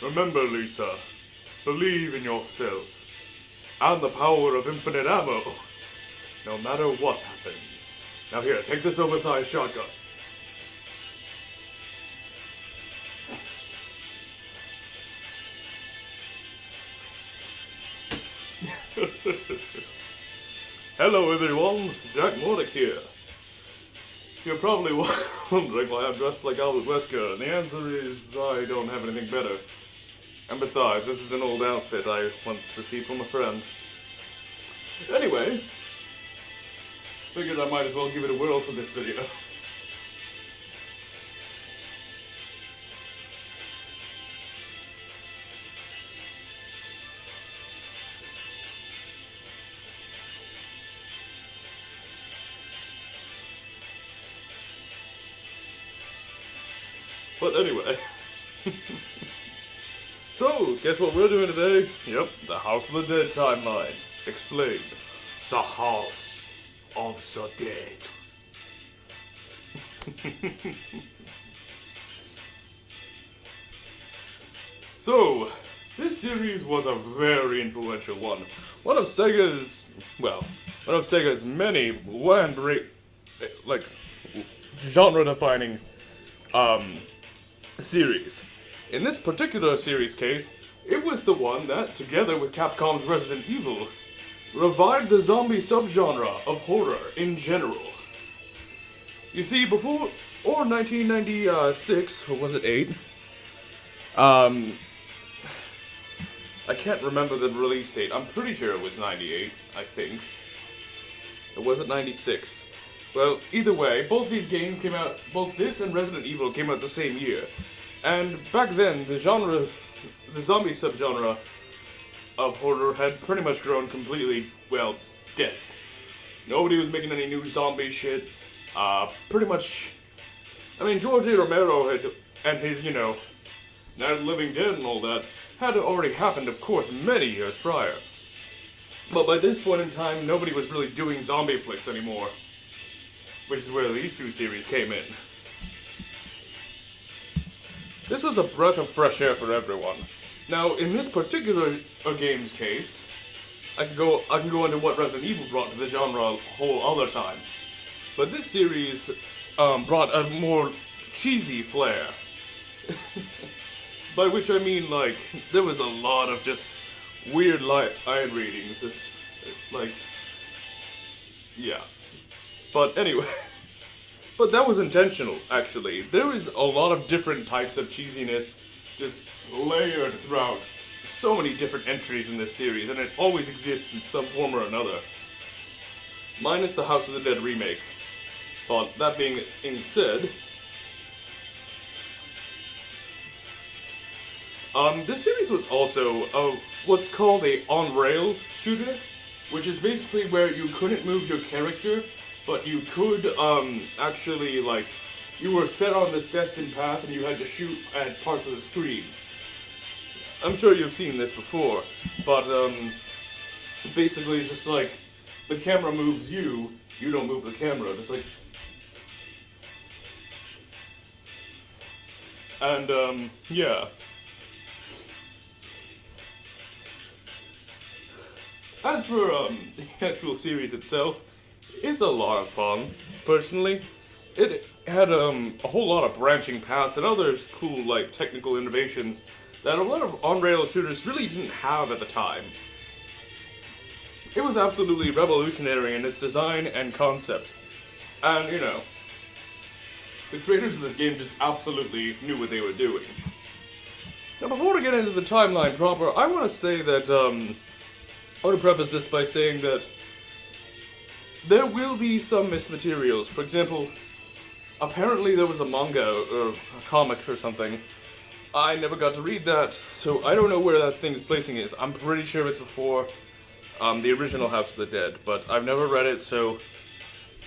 Remember, Lisa, believe in yourself and the power of infinite ammo, no matter what happens. Now here, take this oversized shotgun. Hello everyone, Jack Mordick here. You're probably wondering why I'm dressed like Albert Wesker, and the answer is I don't have anything better. And besides, this is an old outfit I once received from a friend. Anyway, figured I might as well give it a whirl for this video. But anyway, so, guess what we're doing today? Yep, the House of the Dead timeline. Explained. The House of the Dead. So, this series was a very influential one. One of Sega's many genre-defining, series. In this particular series case, it was the one that, together with Capcom's Resident Evil, revived the zombie subgenre of horror in general. You see, before 1996, or was it 8? I can't remember the release date. I'm pretty sure it was 98, I think. Or was it 96? Well, either way, both these games came out, both this and Resident Evil came out the same year. And back then, the zombie subgenre of horror had pretty much grown completely, well, dead. Nobody was making any new zombie shit. Pretty much, I mean, George A. Romero and his, Night of the Living Dead and all that, had already happened, of course, many years prior. But by this point in time, nobody was really doing zombie flicks anymore. Which is where these two series came in. This was a breath of fresh air for everyone. Now, in this particular game's case, I can go into what Resident Evil brought to the genre a whole other time. But this series brought a more cheesy flair. By which I mean, like, there was a lot of just weird line readings. It's like, yeah. But anyway, but that was intentional, actually. There is a lot of different types of cheesiness just layered throughout so many different entries in this series, and it always exists in some form or another. Minus the House of the Dead remake. But that being said, this series was also what's called a on-rails shooter, which is basically where you couldn't move your character, but you could, actually, like, you were set on this destined path and you had to shoot at parts of the screen. I'm sure you've seen this before, but, basically it's just like, the camera moves you, you don't move the camera, just like... And, yeah. As for, the actual series itself, it's a lot of fun, personally. It had a whole lot of branching paths and other cool, like, technical innovations that a lot of on-rail shooters really didn't have at the time. It was absolutely revolutionary in its design and concept. And, the creators of this game just absolutely knew what they were doing. Now, before we get into the timeline proper, I want to say that, I want to preface this by saying that there will be some missed materials. For example, apparently there was a manga or a comic or something. I never got to read that, so I don't know where that thing's placing is. I'm pretty sure it's before the original House of the Dead, but I've never read it, so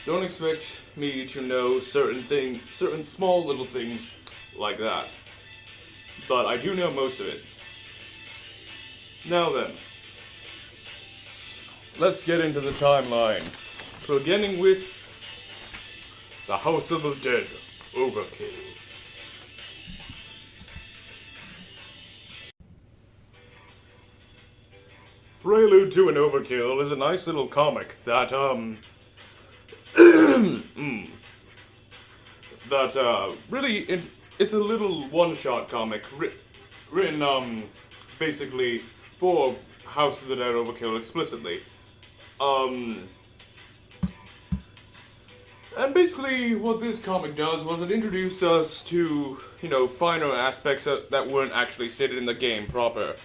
don't expect me to know certain small little things like that. But I do know most of it. Now then, let's get into the timeline. Beginning with the House of the Dead, Overkill. Prelude to an Overkill is a nice little comic that really it's a little one-shot comic written basically for House of the Dead Overkill explicitly. Um, and basically what this comic does was it introduced us to, finer aspects that weren't actually stated in the game proper.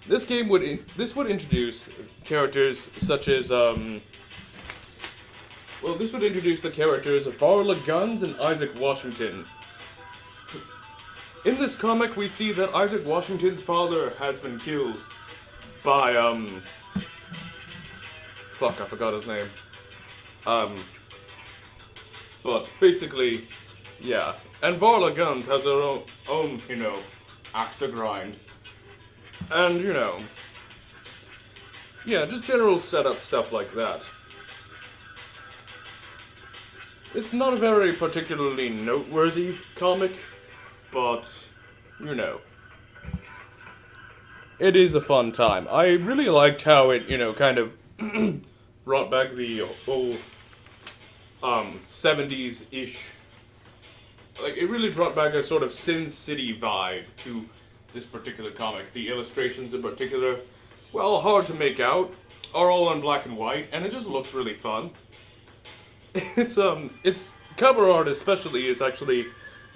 This would introduce characters such as this would introduce the characters of Varla Guns and Isaac Washington. In this comic, we see that Isaac Washington's father has been killed by fuck, I forgot his name. But basically, yeah. And Varla Guns has her own axe to grind. And, yeah, just general setup stuff like that. It's not a very particularly noteworthy comic, but, it is a fun time. I really liked how it, kind of brought back the old 70s-ish. Like, it really brought back a sort of Sin City vibe to this particular comic. The illustrations in particular, well, hard to make out, are all in black and white, and it just looks really fun. Its cover art especially is actually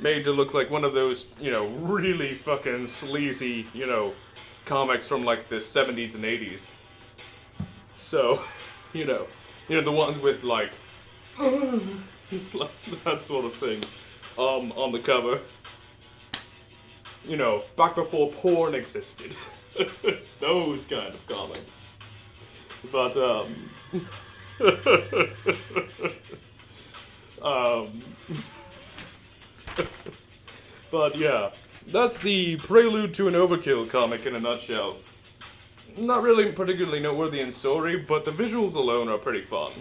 made to look like one of those, really fucking sleazy, comics from like the 70s and 80s. So, the ones with like, that sort of thing, on the cover. Back before porn existed. Those kind of comics. But, but yeah, that's the Prelude to an Overkill comic in a nutshell. Not really particularly noteworthy in story, but the visuals alone are pretty fun.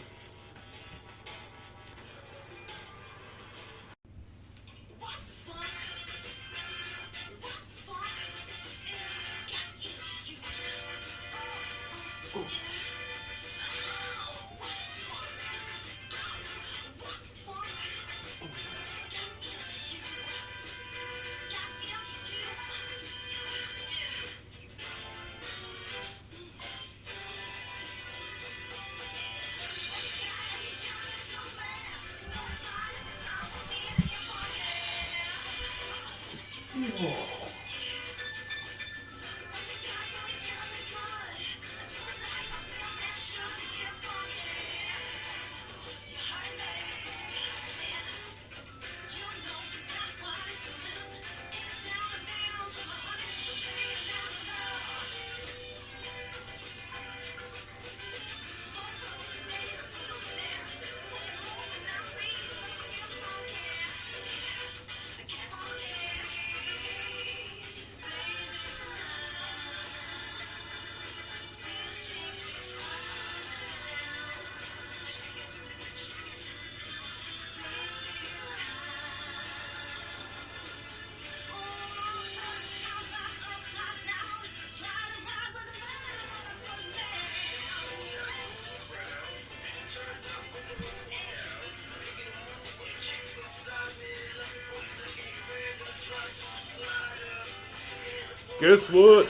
Guess what?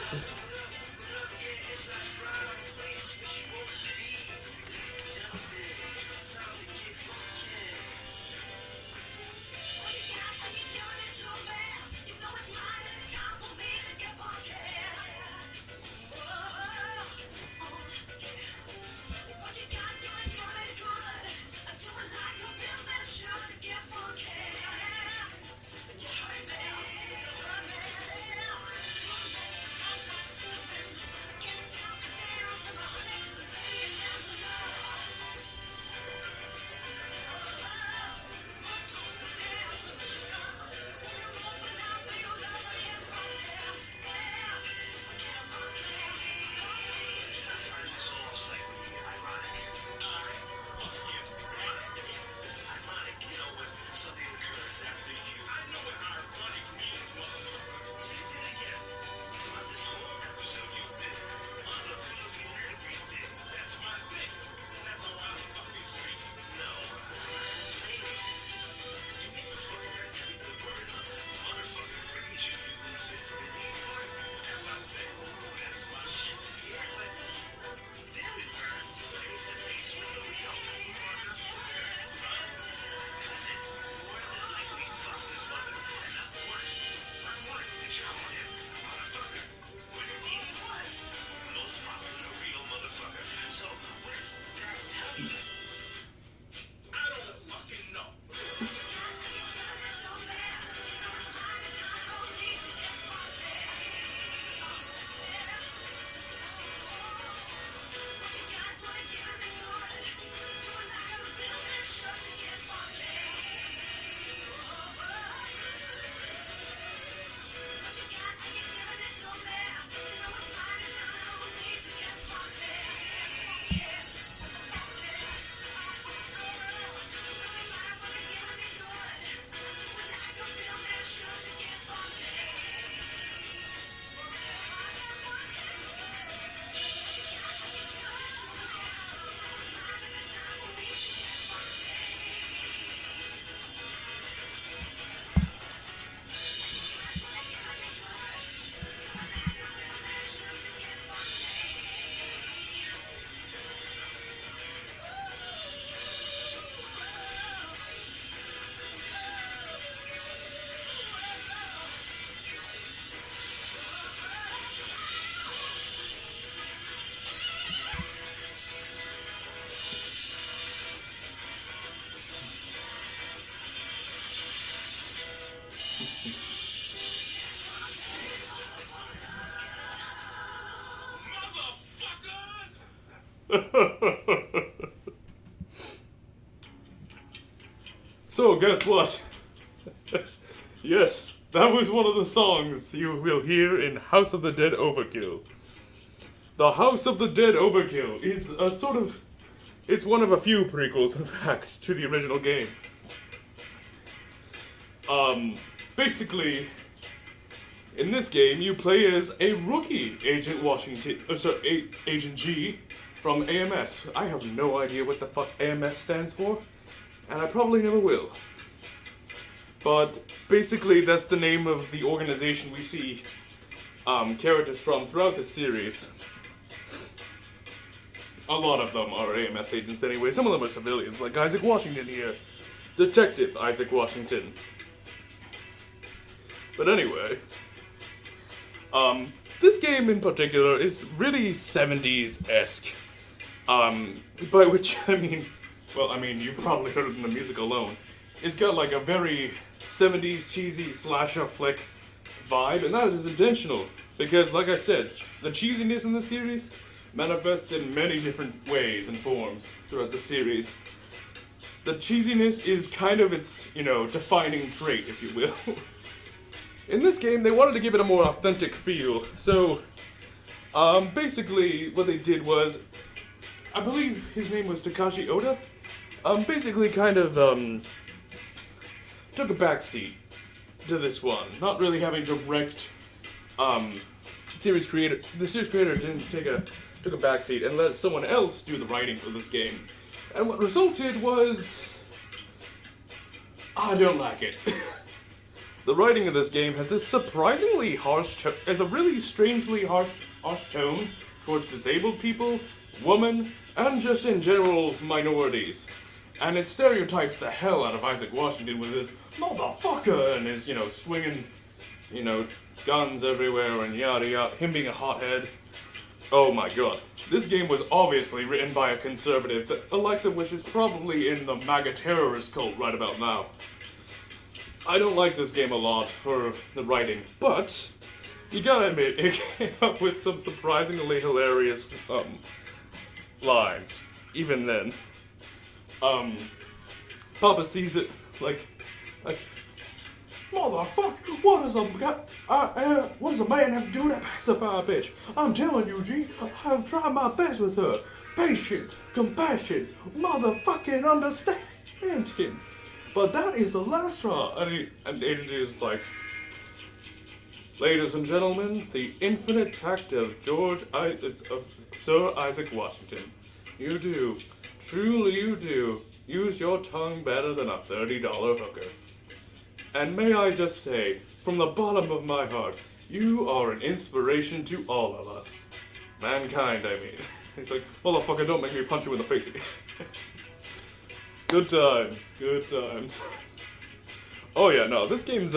So, guess what? Yes, that was one of the songs you will hear in House of the Dead Overkill. The House of the Dead Overkill is a sort of... It's one of a few prequels, in fact, to the original game. Basically, in this game, you play as a rookie Agent Agent G from AMS. I have no idea what the fuck AMS stands for, and I probably never will. But basically, that's the name of the organization we see characters from throughout the series. A lot of them are AMS agents anyway. Some of them are civilians, like Isaac Washington here. Detective Isaac Washington. But anyway, this game in particular is really 70s-esque. By which I mean, you've probably heard it in the music alone. It's got like a very 70s cheesy slasher flick vibe, and that is intentional. Because, like I said, the cheesiness in the series manifests in many different ways and forms throughout the series. The cheesiness is kind of its, defining trait, if you will. In this game, they wanted to give it a more authentic feel, so, basically, what they did was, I believe his name was Takashi Oda, basically kind of, took a backseat to this one, not really having direct, the series creator didn't took a backseat and let someone else do the writing for this game. And what resulted was, I don't like it. The writing of this game has this surprisingly has a really strangely harsh tone towards disabled people, women, and just in general minorities. And it stereotypes the hell out of Isaac Washington with his motherfucker and his, swinging, guns everywhere and yada yada, him being a hothead. Oh my god. This game was obviously written by a conservative, the likes of which is probably in the MAGA terrorist cult right about now. I don't like this game a lot for the writing, but you gotta admit, it came up with some surprisingly hilarious lines. Even then. Papa sees it like, motherfucker, what does a man have to do to pacify a bitch? I'm telling you, G, I've tried my best with her. Patience, compassion, motherfucking understanding. But that is the last straw. And Agent G is like, ladies and gentlemen, the infinite tact of Sir Isaac Washington. You do, truly you do, use your tongue better than a $30 hooker. And may I just say, from the bottom of my heart, you are an inspiration to all of us. Mankind, I mean. He's like, motherfucker, don't make me punch you in the face again. Good times. Oh yeah, no, this game's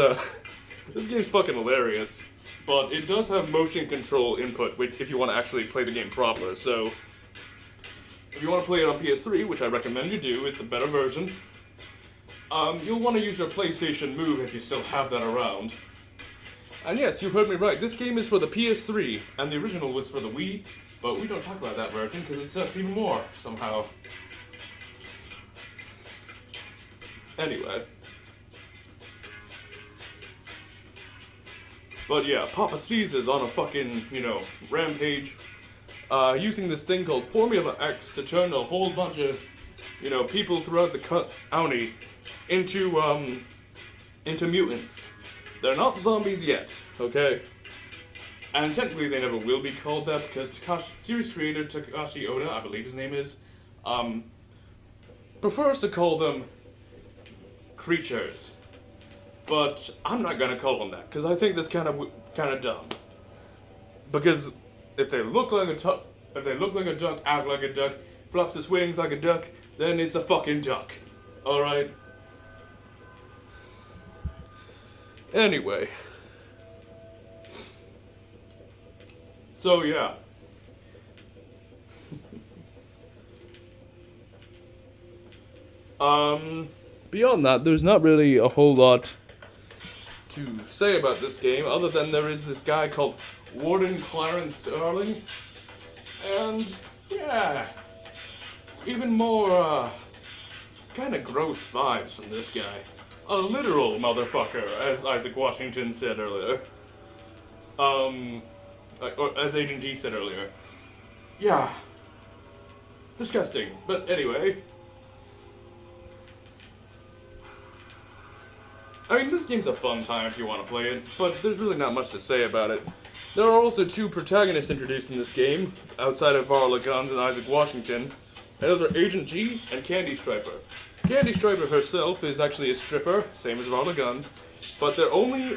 fucking hilarious. But it does have motion control input, which, if you want to actually play the game proper, so... If you want to play it on PS3, which I recommend you do, is the better version, you'll want to use your PlayStation Move if you still have that around. And yes, you heard me right, this game is for the PS3, and the original was for the Wii, but we don't talk about that version because it sucks even more, somehow. Anyway. But yeah, Papa Caesar's on a fucking, rampage, using this thing called Formula X to turn a whole bunch of, people throughout the county into mutants. They're not zombies yet, okay? And technically they never will be called that because series creator Takashi Oda, I believe his name is, prefers to call them creatures. But I'm not gonna call them that because I think that's kind of dumb. Because if they look like a duck, act like a duck, flaps its wings like a duck, then it's a fucking duck. Alright? Anyway. So, yeah. Beyond that, there's not really a whole lot to say about this game, other than there is this guy called Warden Clarence Starling, and Yeah, even more, kind of gross vibes from this guy. A literal motherfucker, as Isaac Washington said earlier. Or as Agent G said earlier. Yeah. Disgusting. But anyway. I mean, this game's a fun time if you want to play it, but there's really not much to say about it. There are also two protagonists introduced in this game, outside of Varla Guns and Isaac Washington, and those are Agent G and Candy Striper. Candy Striper herself is actually a stripper, same as Varla Guns, but they're only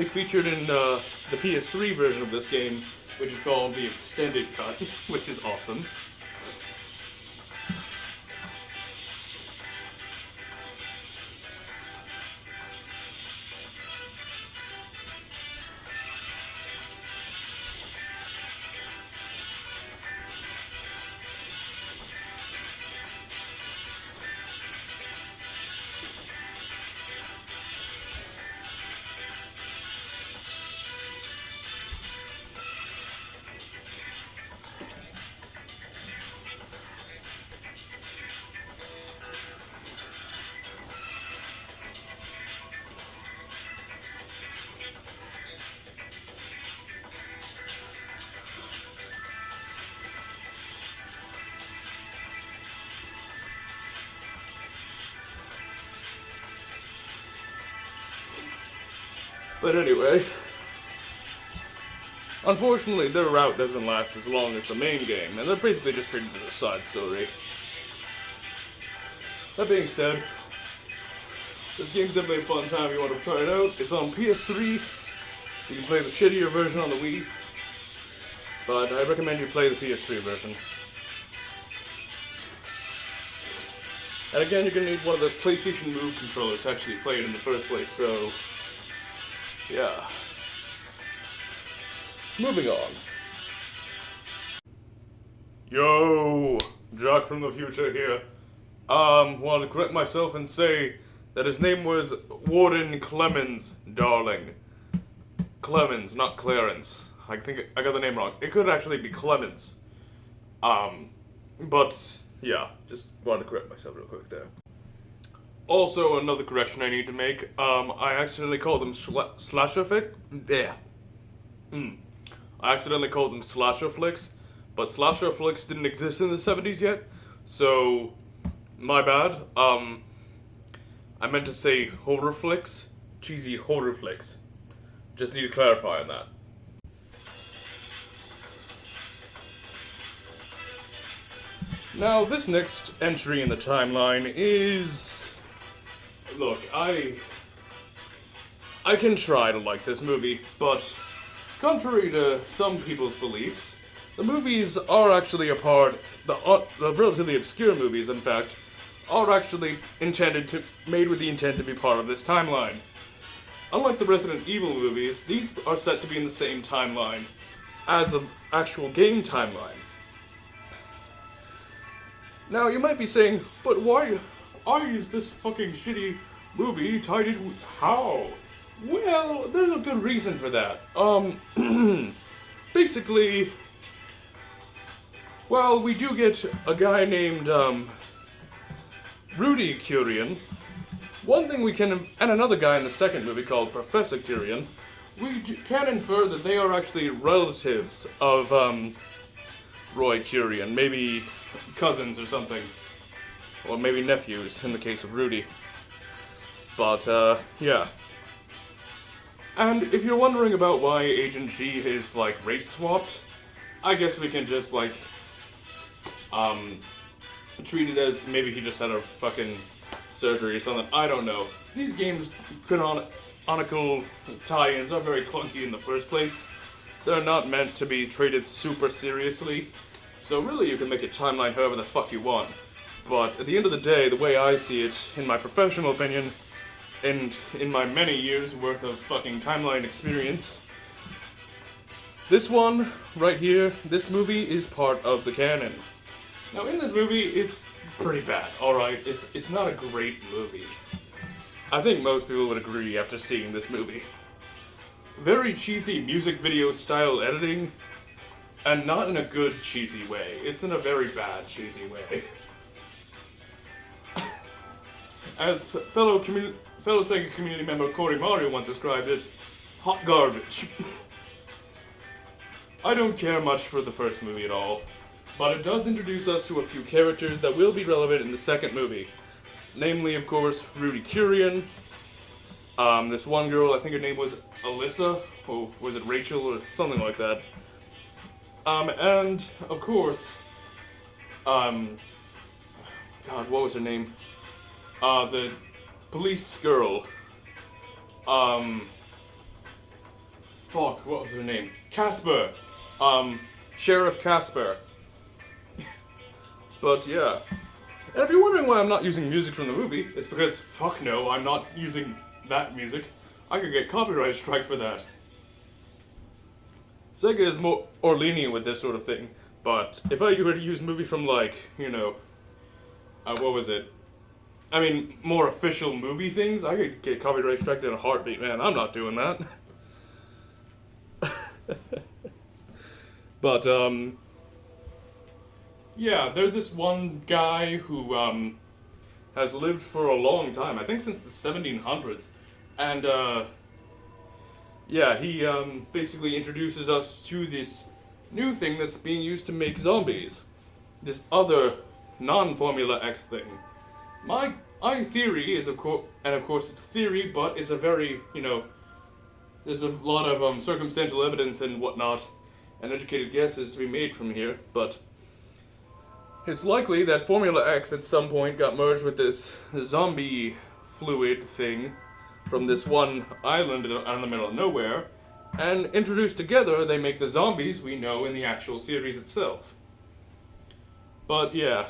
featured in the PS3 version of this game, which is called the Extended Cut, which is awesome. But anyway, unfortunately their route doesn't last as long as the main game, and they're basically just treated as a side story. That being said, this game's definitely a fun time if you want to try it out. It's on PS3, you can play the shittier version on the Wii, but I recommend you play the PS3 version. And again, you're going to need one of those PlayStation Move controllers to actually play it in the first place, so yeah. Moving on. Yo, Jock from the future here. Wanted to correct myself and say that his name was Warden Clemens, darling. Clemens, not Clarence. I think I got the name wrong. It could actually be Clemens. But yeah, just wanted to correct myself real quick there. Also, another correction I need to make. I accidentally called them slasher flick. Yeah. I accidentally called them slasher flicks, but slasher flicks didn't exist in the 70s yet, so my bad. I meant to say horror flicks, cheesy horror flicks. Just need to clarify on that. Now, this next entry in the timeline is... Look, I can try to like this movie, but contrary to some people's beliefs, the movies are actually a part, the relatively obscure movies, in fact, are actually made with the intent to be part of this timeline. Unlike the Resident Evil movies, these are set to be in the same timeline as an actual game timeline. Now, you might be saying, but why is this fucking shitty movie tied in? How? Well, there's a good reason for that. Basically, well, we do get a guy named, Rudy Curian. One thing we can, and another guy in the second movie called Professor Curian, we can infer that they are actually relatives of, Roy Curian, maybe cousins or something. Or maybe nephews, in the case of Rudy. But, yeah. And if you're wondering about why Agent G is, like, race swapped, I guess we can just, like, treat it as maybe he just had a fucking surgery or something. I don't know. These games, canonical tie-ins are very clunky in the first place. They're not meant to be treated super seriously. So really, you can make a timeline however the fuck you want. But at the end of the day, the way I see it, in my professional opinion, and in my many years worth of fucking timeline experience, this one, right here, this movie is part of the canon. Now in this movie, it's pretty bad, alright? It's not a great movie. I think most people would agree after seeing this movie. Very cheesy music video style editing. And not in a good cheesy way. It's in a very bad cheesy way. As fellow Sega community member Cory Mario once described it, hot garbage. I don't care much for the first movie at all, but it does introduce us to a few characters that will be relevant in the second movie. Namely, of course, Rudy Kurian, this one girl, I think her name was Alyssa, or was it Rachel, or something like that. And, of course, God, what was her name? The police girl. Fuck, what was her name? Casper. Sheriff Casper. But yeah. And if you're wondering why I'm not using music from the movie, it's because, fuck no, I'm not using that music. I could get copyright strike for that. Sega is more lenient with this sort of thing, but if I were to use movie from, like, you know, what was it? I mean, more official movie things, I could get copyright strike in a heartbeat, man. I'm not doing that. But, yeah, there's this one guy who, has lived for a long time, I think since the 1700s, and, yeah, he, basically introduces us to this new thing that's being used to make zombies. This other non-Formula X thing. My theory is, of course it's a theory, but it's a very, you know, there's a lot of circumstantial evidence and whatnot, and educated guesses to be made from here, but it's likely that Formula X at some point got merged with this zombie fluid thing from this one island out in the middle of nowhere, and introduced together, they make the zombies we know in the actual series itself. But yeah.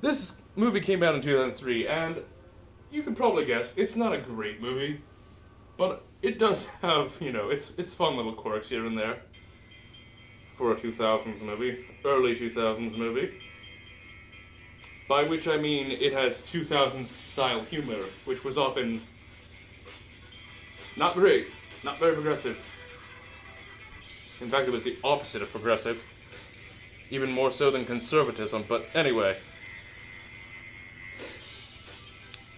This movie came out in 2003, and you can probably guess, it's not a great movie, but it does have, you know, it's fun little quirks here and there for a 2000s movie, early 2000s movie. By which I mean it has 2000s style humor, which was often not great, not very progressive. In fact, it was the opposite of progressive, even more so than conservatism, but anyway.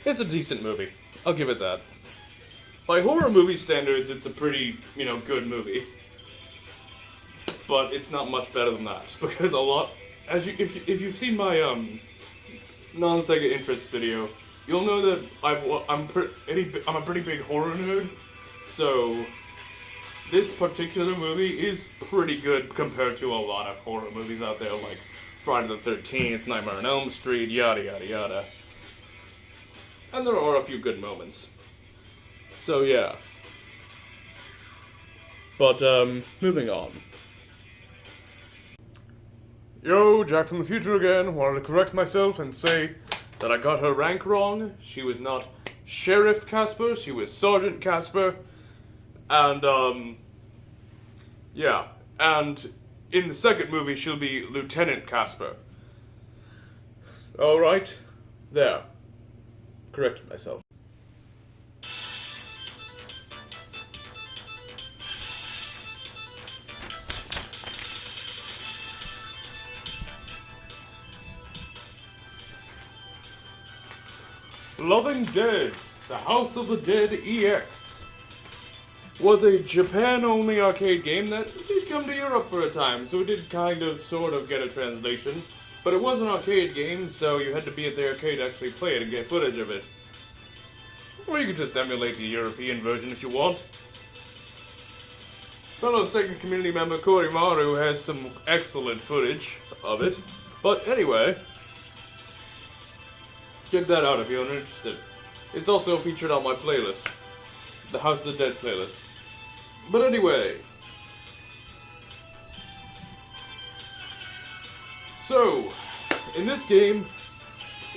It's a decent movie. I'll give it that. By horror movie standards, it's a pretty, you know, good movie. But it's not much better than that, because a lot, if you've seen my non-Sega interest video, you'll know that I'm a pretty big horror nerd. So this particular movie is pretty good compared to a lot of horror movies out there, like Friday the 13th, Nightmare on Elm Street, yada yada yada. And there are a few good moments. So yeah. But, moving on. Yo, Jack from the future again. Wanted to correct myself and say that I got her rank wrong. She was not Sheriff Casper, she was Sergeant Casper. And, yeah. And in the second movie, she'll be Lieutenant Casper. Alright. There. Corrected myself. Loving Dead, The House of the Dead EX, was a Japan-only arcade game that did come to Europe for a time, so it did kind of, sort of get a translation. But it was an arcade game, so you had to be at the arcade to actually play it and get footage of it. Or you could just emulate the European version if you want. Fellow Sega community member Cory Maru has some excellent footage of it. But anyway, check that out if you're interested. It's also featured on my playlist, the House of the Dead playlist. But anyway, so, in this game,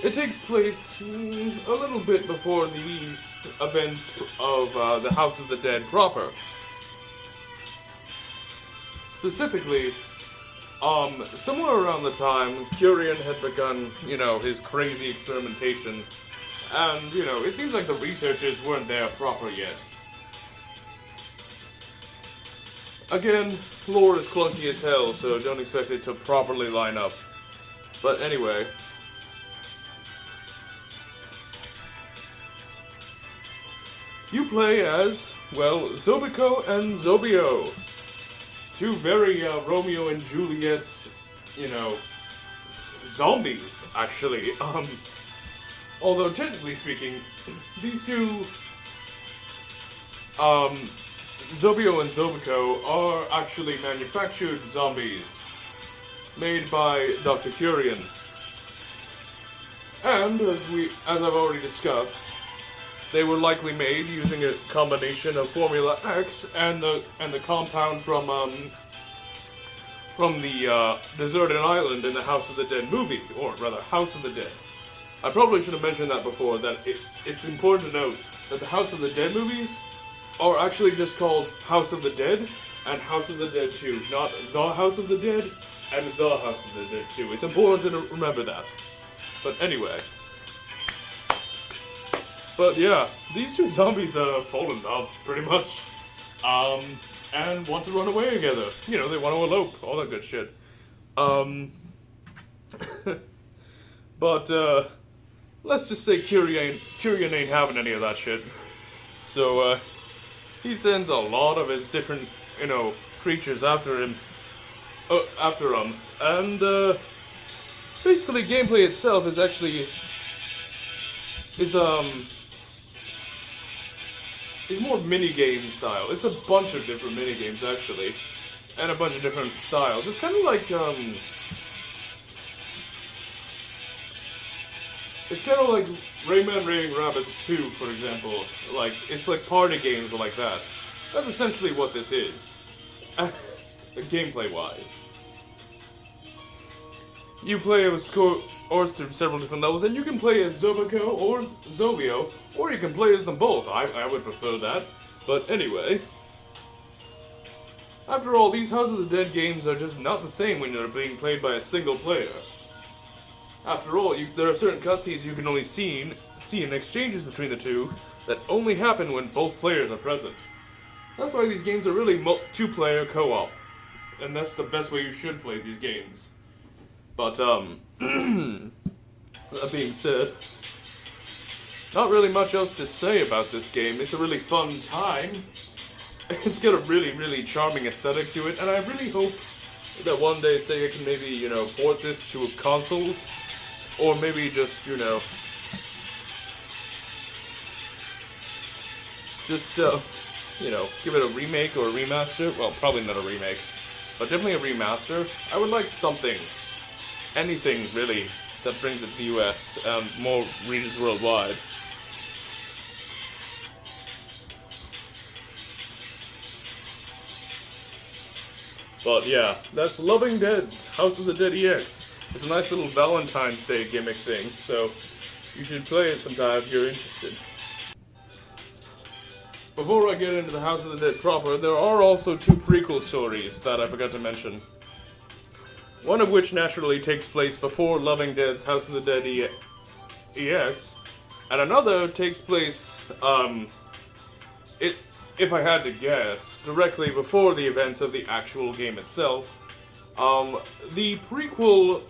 it takes place a little bit before the events of the House of the Dead proper. Specifically, somewhere around the time, Kurian had begun, you know, his crazy experimentation, and, you know, it seems like the researchers weren't there proper yet. again, lore is clunky as hell, so don't expect it to properly line up. But anyway. You play as, well, Zobiko and Zobio. Two very Romeo and Juliet, you know, zombies, actually. Although technically speaking, these two, Zobio and Zobiko are actually manufactured zombies made by Dr. Kurian. And as I've already discussed, they were likely made using a combination of Formula X and the compound from the deserted island in the House of the Dead movie, or rather, House of the Dead. I probably should have mentioned that before, that it's important to note that the House of the Dead movies are actually just called House of the Dead and House of the Dead 2, not The House of the Dead and The House of the Dead 2. It's important to remember that. But anyway. But yeah, these two zombies fall in love, pretty much. And want to run away together. You know, they want to elope, all that good shit. But, let's just say Kurian ain't having any of that shit. So, he sends a lot of his different, you know, creatures after him. And, basically, gameplay itself is actually... is more minigame style. It's a bunch of different minigames, actually. And a bunch of different styles. It's kind of like, it's kind of like Rayman Raving Rabbids 2, for example. Like, it's like party games like that. That's essentially what this is. Gameplay-wise. You play as through several different levels, and you can play as Zobiko or Zobio, or you can play as them both. I would prefer that. But anyway. After all, these House of the Dead games are just not the same when they're being played by a single player. After all, there are certain cutscenes you can only see in exchanges between the two that only happen when both players are present. That's why these games are really two-player co-op. And that's the best way you should play these games. But, that being said, not really much else to say about this game. It's a really fun time. It's got a really, really charming aesthetic to it, and I really hope that one day Sega can maybe, you know, port this to consoles, or maybe just, you know, just, you know, give it a remake or a remaster. Well, probably not a remake, but definitely a remaster. I would like something. Anything, really, that brings it to the US and more regions worldwide. But yeah, that's Loving Dead's House of the Dead EX. It's a nice little Valentine's Day gimmick thing, so you should play it sometime if you're interested. Before I get into the House of the Dead proper, there are also two prequel stories that I forgot to mention. One of which naturally takes place before Loving Dead's House of the Dead EX, and another takes place, if I had to guess, directly before the events of the actual game itself. The prequel,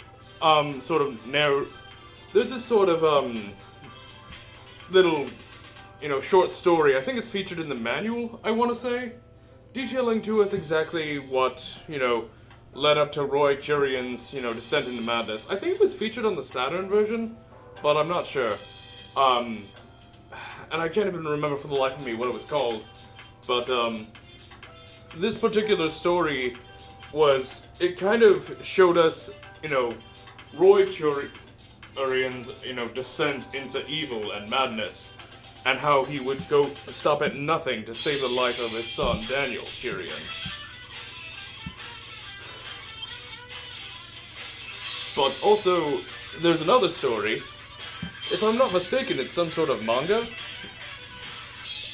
there's this sort of, little, you know, short story, I think it's featured in the manual, I want to say, detailing to us exactly what, you know, led up to Roy Kurian's, you know, descent into madness. I think it was featured on the Saturn version, but I'm not sure. And I can't even remember for the life of me what it was called. But, this particular story it kind of showed us, you know, Roy Kurian's, you know, descent into evil and madness, and how he would go stop at nothing to save the life of his son, Daniel Kurian. But also, there's another story. If I'm not mistaken, it's some sort of manga.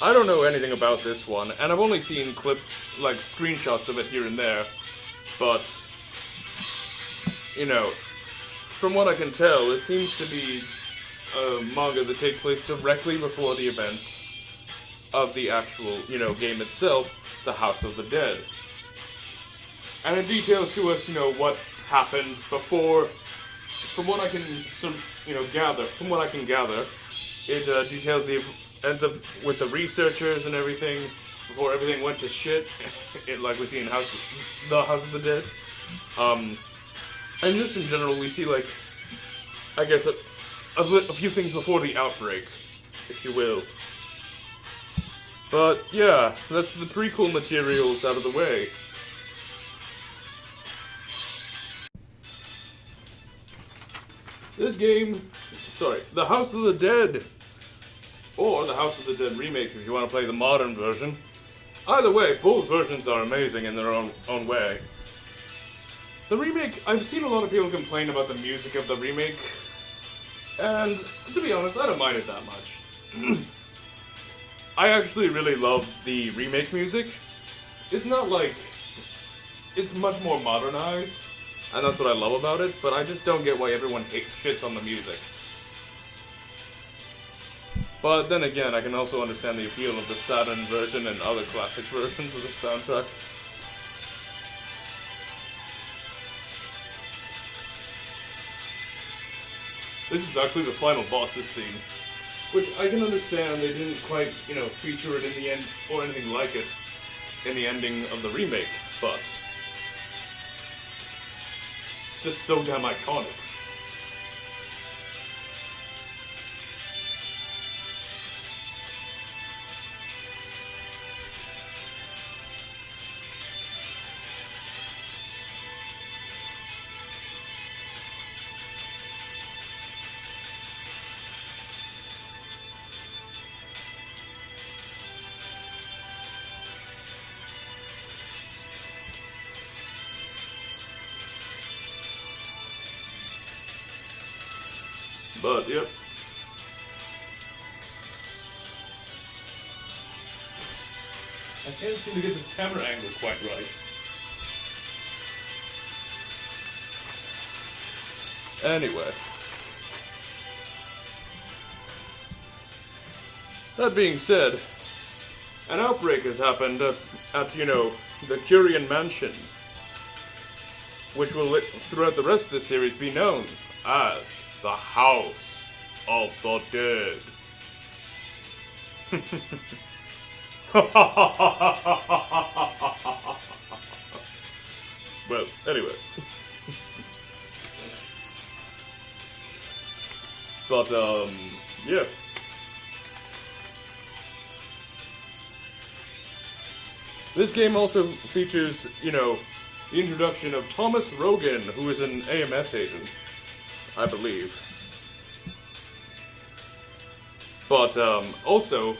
I don't know anything about this one, and I've only seen screenshots of it here and there. But, you know, from what I can tell, it seems to be a manga that takes place directly before the events of the actual, you know, game itself, The House of the Dead. And it details to us, what happened before. From what I can, gather. From what I can gather, it details the ends up with the researchers and everything before everything went to shit. Like we see in the House of the Dead. And just in general, we see I guess a few things before the outbreak, if you will. But yeah, that's the prequel materials out of the way. This game, The House of the Dead, or the House of the Dead remake if you want to play the modern version. Either way, both versions are amazing in their own way. The remake, I've seen a lot of people complain about the music of the remake, and to be honest, I don't mind it that much. I actually really love the remake music. It's not it's much more modernized, and that's what I love about it, but I just don't get why everyone shits on the music. But then again, I can also understand the appeal of the Saturn version and other classic versions of the soundtrack. This is actually the final boss's theme, which I can understand they didn't quite, feature it in the end, or anything like it, in the ending of the remake, but it's just so damn iconic. But, yep. I can't seem to get this camera angle quite right. Anyway. That being said, an outbreak has happened at the Curian Mansion, which will, throughout the rest of the series, be known as the House of the Dead. Well, anyway. But, yeah. This game also features, the introduction of Thomas Rogan, who is an AMS agent, I believe. But, also,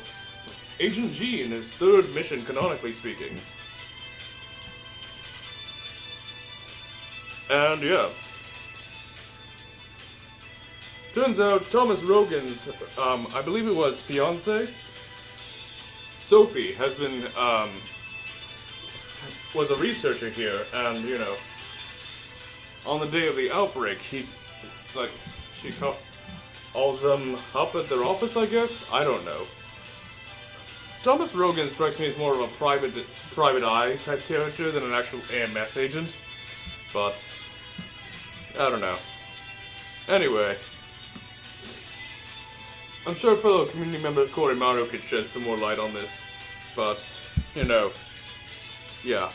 Agent G in his third mission, canonically speaking. And, yeah. Turns out, Thomas Rogan's, I believe it was fiancée, Sophie, has been, was a researcher here, and, on the day of the outbreak, she calls them up at their office, I guess? I don't know. Thomas Rogan strikes me as more of a private eye type character than an actual AMS agent, but I don't know. Anyway, I'm sure fellow community member Corey Mario could shed some more light on this, but, yeah.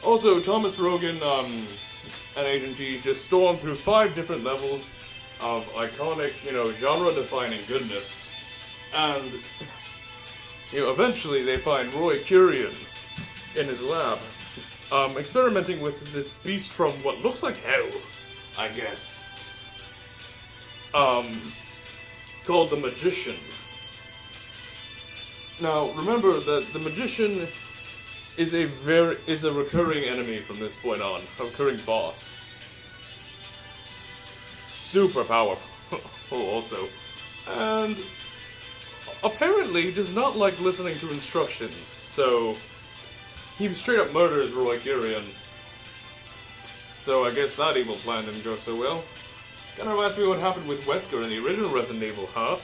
Also, Thomas Rogan, and Agent G just stormed through 5 different levels of iconic, genre-defining goodness. And, eventually they find Roy Curian in his lab, experimenting with this beast from what looks like hell, I guess. Called the Magician. Now, remember that the Magician is a recurring enemy from this point on, a recurring boss. Super powerful, also. And apparently does not like listening to instructions, so he straight up murders Roy Curian. So I guess that evil plan didn't go so well. Kinda reminds me of what happened with Wesker in the original Resident Evil, huh?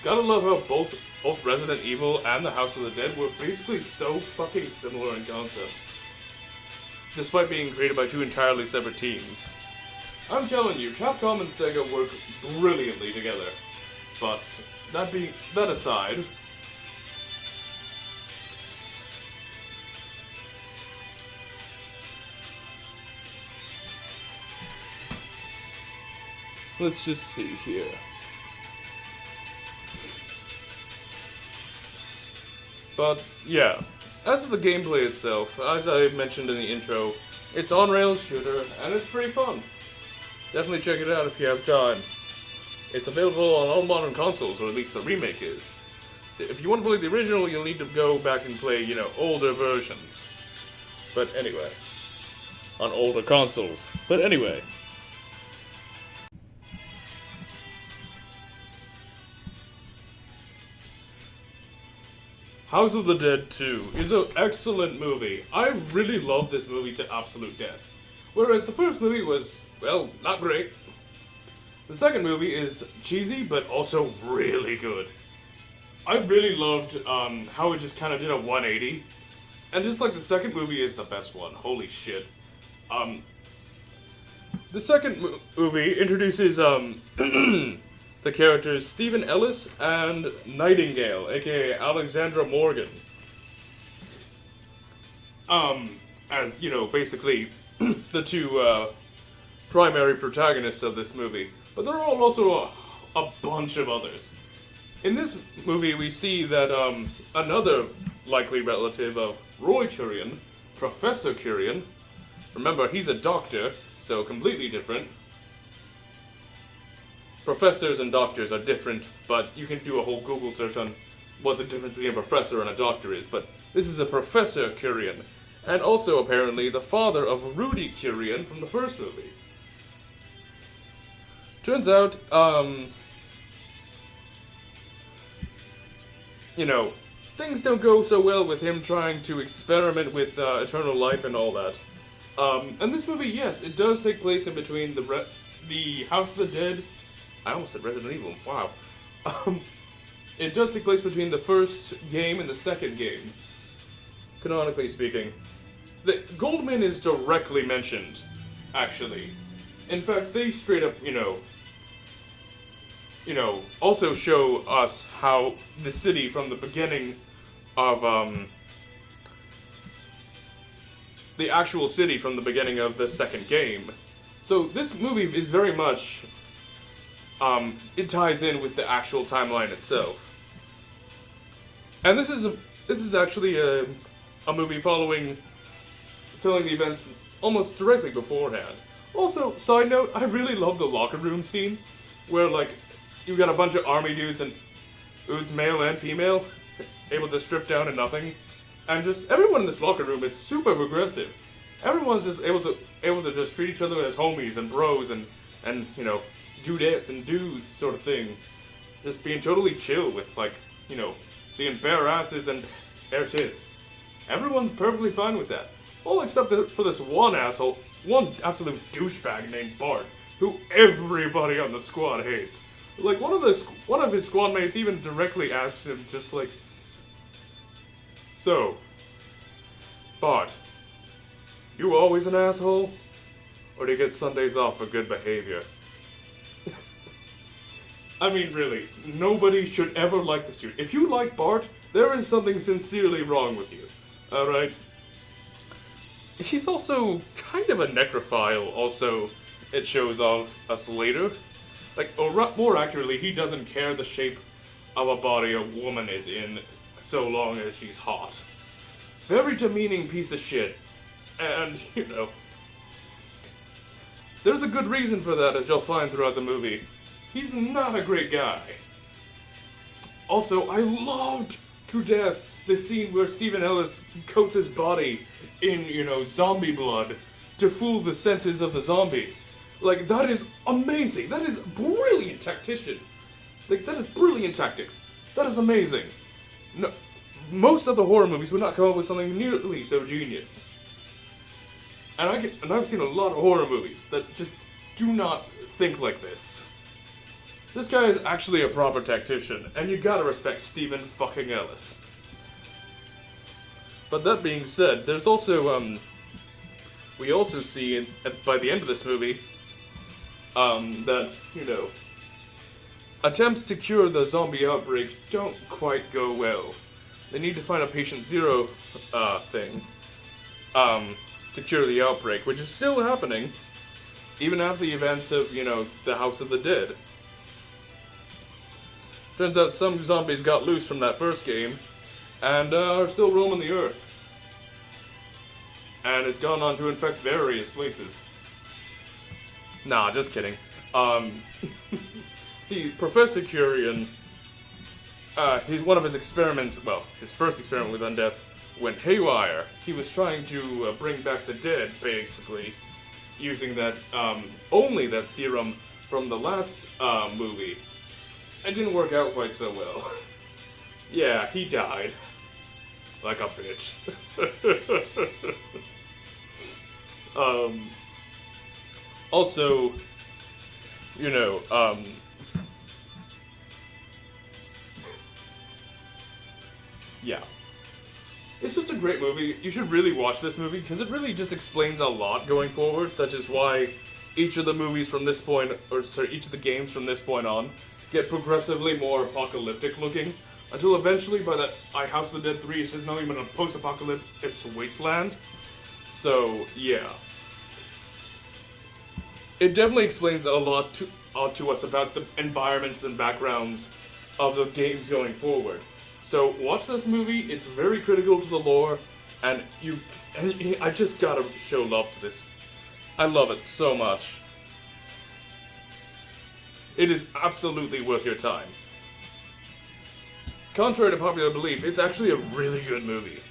Gotta love how both Resident Evil and the House of the Dead were basically so fucking similar in concept, despite being created by two entirely separate teams. I'm telling you, Capcom and Sega work brilliantly together. But that aside, let's just see here. But yeah, as for the gameplay itself, as I mentioned in the intro, it's on-rails shooter and it's pretty fun. Definitely check it out if you have time. It's available on all modern consoles, or at least the remake is. If you want to play the original, you'll need to go back and play, older versions. But anyway, on older consoles. But anyway. House of the Dead 2 is an excellent movie. I really love this movie to absolute death. Whereas the first movie was, well, not great. The second movie is cheesy, but also really good. I really loved how it just kind of did a 180. And just like the second movie is the best one. Holy shit. The second movie introduces the characters Stephen Ellis and Nightingale, aka Alexandra Morgan. As, basically the two primary protagonists of this movie. But there are also a bunch of others. In this movie, we see that another likely relative of Roy Curien, Professor Curien, remember, he's a doctor, so completely different. Professors and doctors are different, but you can do a whole Google search on what the difference between a professor and a doctor is. But this is a Professor Curien, and also apparently the father of Rudy Curien from the first movie. Turns out, things don't go so well with him trying to experiment with eternal life and all that. And this movie, yes, it does take place in between the House of the Dead. I almost said Resident Evil. Wow. It does take place between the first game and the second game, canonically speaking. The Goldman is directly mentioned, actually. In fact, they straight up, also show us how the city from the beginning of, the actual city from the beginning of the second game. So this movie is very much, it ties in with the actual timeline itself. And this is actually a movie telling the events almost directly beforehand. Also, side note, I really love the locker room scene, where, you got a bunch of army dudes, and dudes, male and female, able to strip down to nothing, and just, everyone in this locker room is super progressive. Everyone's just able to just treat each other as homies and bros and dudettes and dudes sort of thing. Just being totally chill with, seeing bare asses and bare tits. Everyone's perfectly fine with that. All except for this one asshole, one absolute douchebag named Bart, who everybody on the squad hates. One of his squad mates even directly asks him, just so, Bart, you always an asshole? Or do you get Sundays off for good behavior? I mean, really, nobody should ever like this dude. If you like Bart, there is something sincerely wrong with you. Alright? He's also kind of a necrophile, also, it shows off us later. Or more accurately, he doesn't care the shape of a body a woman is in, so long as she's hot. Very demeaning piece of shit. And, there's a good reason for that, as you'll find throughout the movie. He's not a great guy. Also, I loved to death the scene where Stephen Ellis coats his body in, zombie blood to fool the senses of the zombies. That is amazing. That is brilliant tactician. That is brilliant tactics. That is amazing. No, most of the horror movies would not come up with something nearly so genius. And I've seen a lot of horror movies that just do not think like this. This guy is actually a proper tactician, and you gotta respect Stephen fucking Ellis. But that being said, there's also, we also see by the end of this movie, that, you know, attempts to cure the zombie outbreak don't quite go well. They need to find a patient zero, thing, to cure the outbreak, which is still happening, even after the events of, you know, the House of the Dead. Turns out some zombies got loose from that first game, and are still roaming the earth. And it's gone on to infect various places. Nah, just kidding. See, Professor Curian, one of his experiments, well, his first experiment with undeath went haywire. He was trying to bring back the dead, basically, using that, only that serum from the last movie. It didn't work out quite so well. Yeah, he died. Like a bitch. Also, you know, yeah. It's just a great movie. You should really watch this movie, because it really just explains a lot going forward, such as why each of the movies from this point, or sorry, each of the games from this point on, get progressively more apocalyptic looking, until eventually by the House of the Dead 3 it's just not even a post-apocalyptic wasteland. So, yeah. It definitely explains a lot to us about the environments and backgrounds of the games going forward. So, watch this movie, it's very critical to the lore, and I just gotta show love to this. I love it so much. It is absolutely worth your time. Contrary to popular belief, it's actually a really good movie.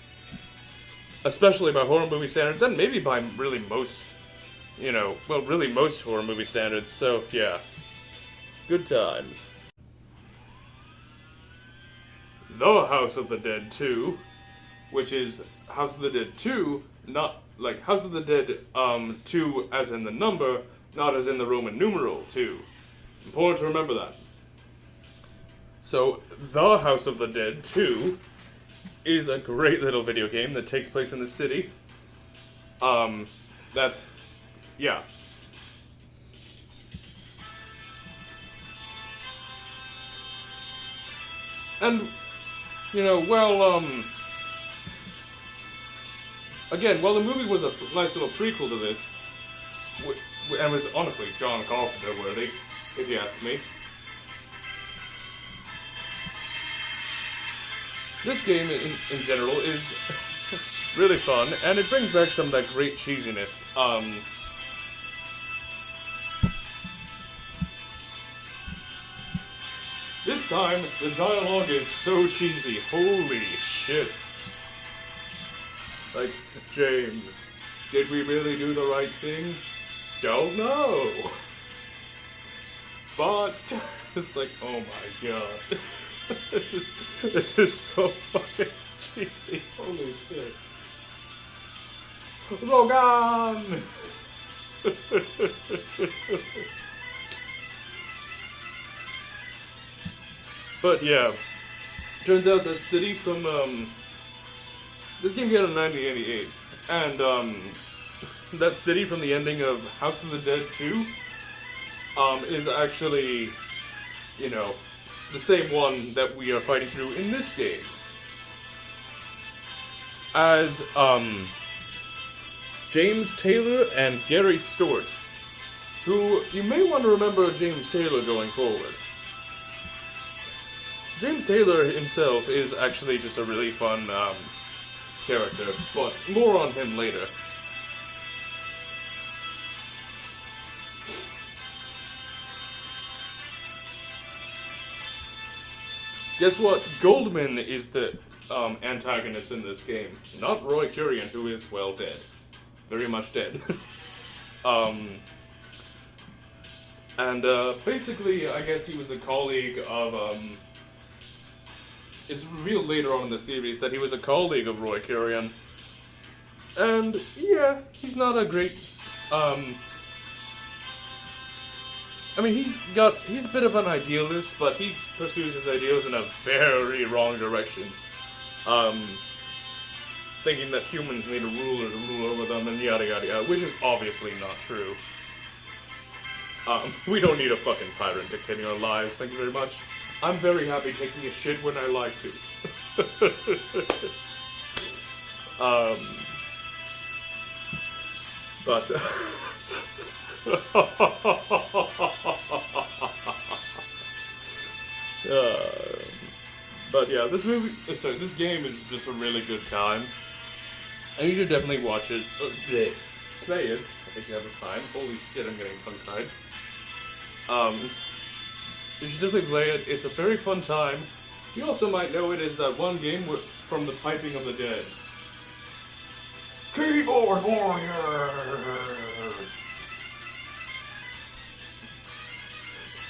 Especially by horror movie standards, and maybe by really most, you know, well, really most horror movie standards, so yeah. Good times. The House of the Dead 2, which is House of the Dead 2, not like House of the Dead 2 as in the number, not as in the Roman numeral 2. Important to remember that. So, The House of the Dead 2 is a great little video game that takes place in the city. Yeah. And, you know, well, again, while the movie was a nice little prequel to this, and was honestly John Carpenter worthy, if you ask me. This game, in general, is really fun, and it brings back some of that great cheesiness. This time, the dialogue is so cheesy. Holy shit. Like, James, did we really do the right thing? Don't know. But, it's like, oh my god. This is so fucking cheesy. Holy shit. Logan! But yeah, turns out that city from, this game came out in 1988, and, that city from the ending of House of the Dead 2, is actually, you know, the same one that we are fighting through in this game. As, James Taylor and Gary Stewart, who you may want to remember James Taylor going forward. James Taylor himself is actually just a really fun, character, but more on him later. Guess what? Goldman is the antagonist in this game, not Roy Curian, who is, well, dead. Very much dead. Basically, I guess he was a colleague of, it's revealed later on in the series that he was a colleague of Roy Curian. And, yeah, he's not a great, I mean, he's a bit of an idealist, but he pursues his ideals in a very wrong direction. Thinking that humans need a ruler to rule over them and yada yada yada, which is obviously not true. We don't need a fucking tyrant dictating our lives, thank you very much. I'm very happy taking a shit when I like to. But... but yeah, this game is just a really good time. And you should definitely watch it. Play it if you have the time. Holy shit, I'm getting tongue-tied. You should definitely play it. It's a very fun time. You also might know it as that one game from the Typing of the Dead. Keyboard warriors!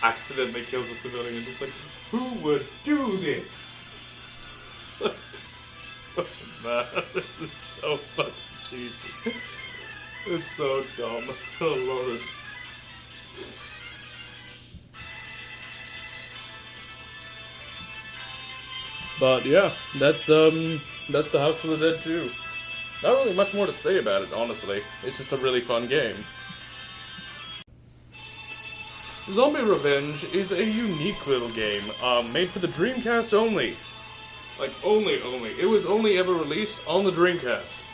Accidentally kills a civilian. Just like, who would do this? Man, this is so fucking cheesy. It's so dumb. Oh lord. But yeah, that's the House of the Dead 2. Not really much more to say about it, honestly. It's just a really fun game. Zombie Revenge is a unique little game, made for the Dreamcast only. Like, only. It was only ever released on the Dreamcast.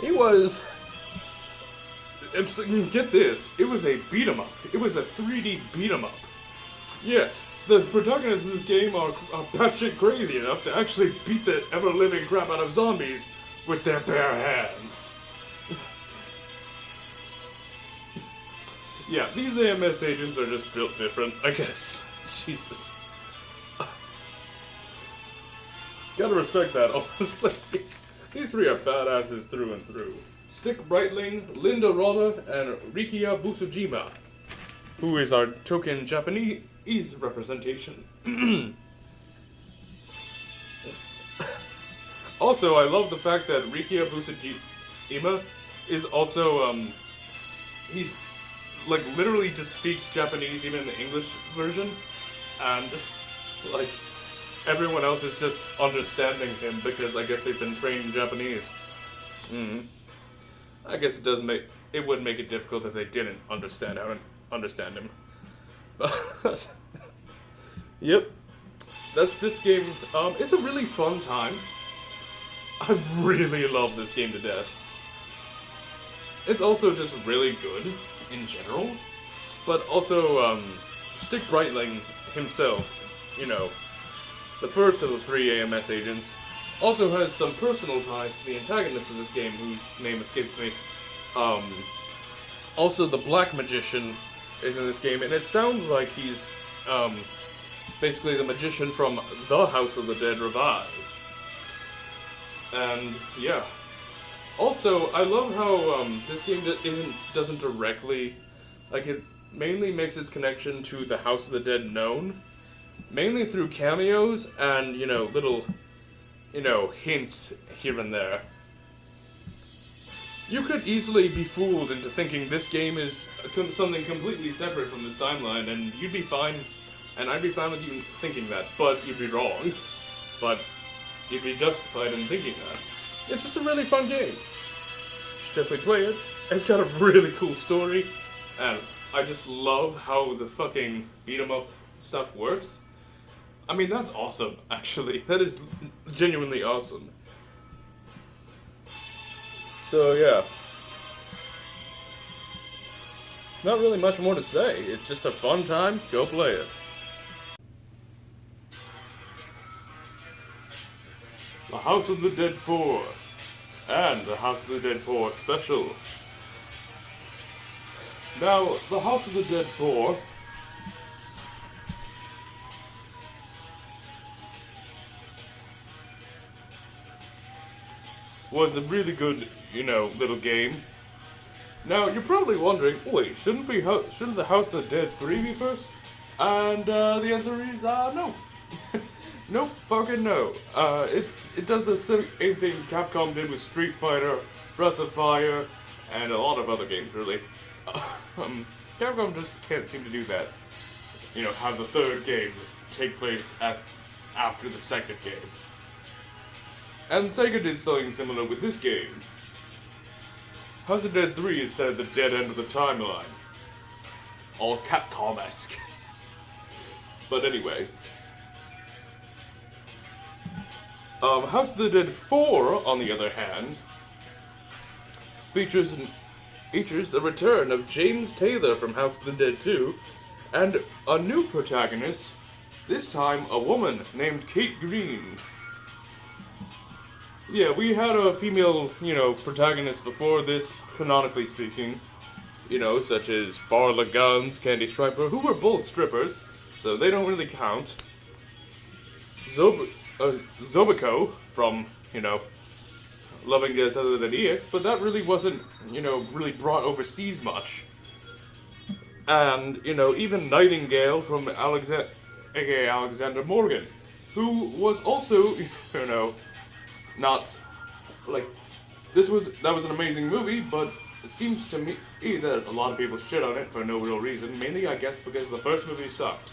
It was... Get this, it was a beat-em-up. It was a 3D beat-em-up. Yes, the protagonists of this game are batshit crazy enough to actually beat the ever-living crap out of zombies with their bare hands. Yeah, these AMS agents are just built different, I guess. Jesus. Gotta respect that, honestly. These three are badasses through and through. Stick Brightling, Linda Rada, and Rikiya Busujima, who is our token Japanese representation. Also, I love the fact that Rikiya Busujima is also, he's, like, literally just speaks Japanese even in the English version, and, like, everyone else is just understanding him because I guess they've been trained in Japanese. I guess it would make it difficult if they didn't understand him. But, yep, that's this game. It's a really fun time. I really love this game to death. It's also just really good in general, but also Stick Brightling himself, you know, the first of the three AMS agents, also has some personal ties to the antagonist of this game, whose name escapes me. Also, the Black Magician is in this game, and it sounds like he's basically the magician from The House of the Dead Revived. And yeah. Also, I love how this game doesn't directly, like, it mainly makes its connection to the House of the Dead known, mainly through cameos and, you know, little, you know, hints here and there. You could easily be fooled into thinking this game is something completely separate from this timeline, and you'd be fine, and I'd be fine with you thinking that, but you'd be wrong. But you'd be justified in thinking that. It's just a really fun game. You should definitely play it. It's got a really cool story, and I just love how the fucking beat-em-up stuff works. I mean, that's awesome, actually. That is genuinely awesome. So, yeah. Not really much more to say. It's just a fun time. Go play it. The House of the Dead 4. And the House of the Dead 4 Special. Now, the House of the Dead 4... was a really good, you know, little game. Now, you're probably wondering, wait, shouldn't the House of the Dead 3 be first? And the answer is, no. Nope, fucking no. It does the same thing Capcom did with Street Fighter, Breath of Fire, and a lot of other games, really. Capcom just can't seem to do that. You know, have the third game take place after the second game. And Sega did something similar with this game. House of the Dead 3 is set at the dead end of the timeline. All Capcom-esque. But anyway. House of the Dead 4, on the other hand, features the return of James Taylor from House of the Dead 2, and a new protagonist, this time a woman named Kate Green. Yeah, we had a female, protagonist before this, canonically speaking, such as Varla Guns, Candy Striper, who were both strippers, so they don't really count. Zobiko from, Loving Death Other Than EX, but that really wasn't, really brought overseas much. And, even Nightingale from aka Alexander Morgan, who was also, not, like, that was an amazing movie, but it seems to me that a lot of people shit on it for no real reason, mainly, I guess, because the first movie sucked.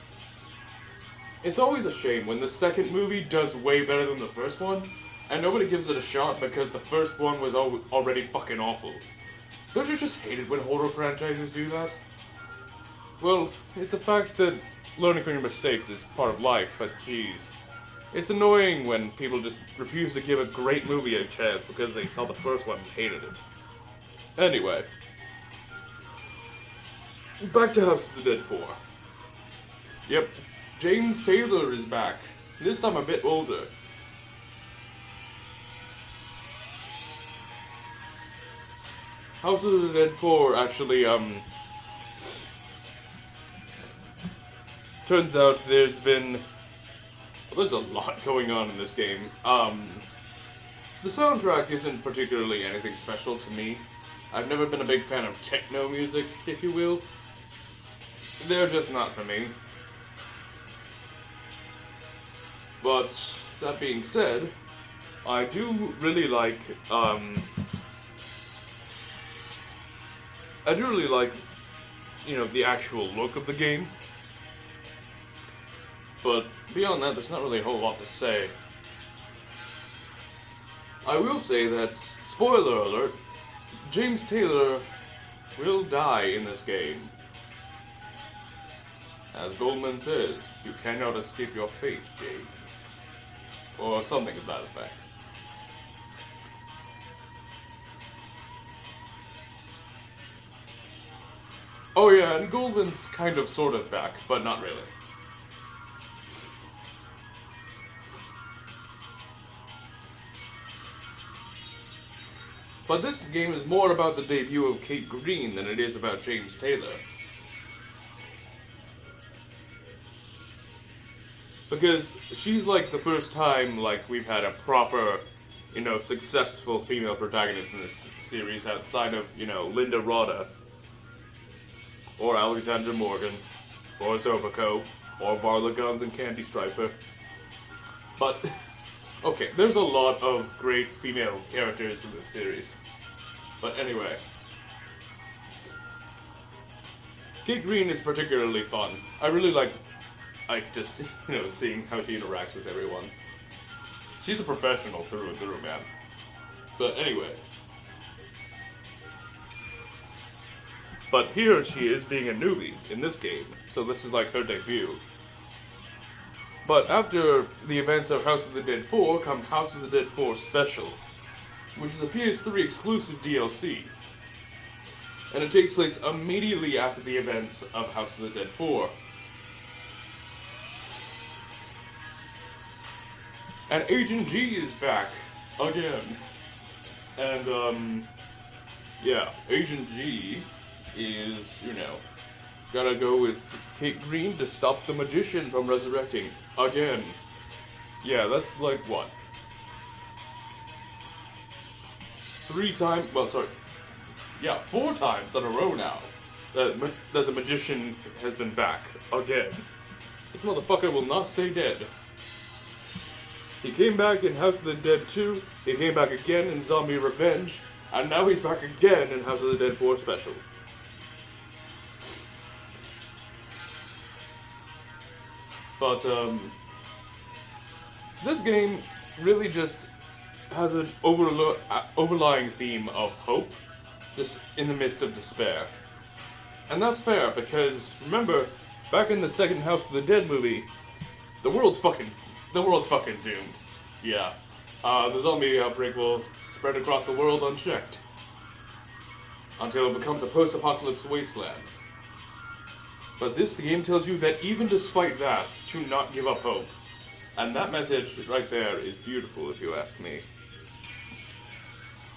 It's always a shame when the second movie does way better than the first one, and nobody gives it a shot because the first one was already fucking awful. Don't you just hate it when horror franchises do that? Well, it's a fact that learning from your mistakes is part of life, but jeez. It's annoying when people just refuse to give a great movie a chance because they saw the first one and hated it. Anyway. Back to House of the Dead 4. Yep, James Taylor is back. This time a bit older. House of the Dead 4 actually, turns out there's a lot going on in this game. The soundtrack isn't particularly anything special to me. I've never been a big fan of techno music, if you will. They're just not for me. But, that being said, I do really like, the actual look of the game. But beyond that, there's not really a whole lot to say. I will say that, spoiler alert, James Taylor will die in this game. As Goldman says, you cannot escape your fate, James. Or something to that effect. Oh yeah, and Goldman's kind of sort of back, but not really. But this game is more about the debut of Kate Green than it is about James Taylor. Because she's like the first time we've had a proper, successful female protagonist in this series outside of, Linda Rada, or Alexander Morgan, or Zobiko, or Varla Guns and Candy Striper. But okay, there's a lot of great female characters in this series. But anyway. Kate Green is particularly fun. I really like just, seeing how she interacts with everyone. She's a professional through and through, man. But anyway. But here she is being a newbie in this game, so this is like her debut. But after the events of House of the Dead 4 come House of the Dead 4 Special, which is a PS3 exclusive DLC. And it takes place immediately after the events of House of the Dead 4. And Agent G is back again. And, yeah, Agent G is, gotta go with Kate Green to stop the magician from resurrecting again. Yeah, that's like what? 4 times in a row now that the magician has been back again. This motherfucker will not stay dead. He came back in House of the Dead 2, he came back again in Zombie Revenge, and now he's back again in House of the Dead 4 Special. But this game really just has an overlying theme of hope, just in the midst of despair. And that's fair, because, remember, back in the second House of the Dead movie, the world's fucking doomed. Yeah. The zombie outbreak will spread across the world unchecked, until it becomes a post-apocalypse wasteland. But this game tells you that even despite that, to not give up hope. And that message right there is beautiful, if you ask me.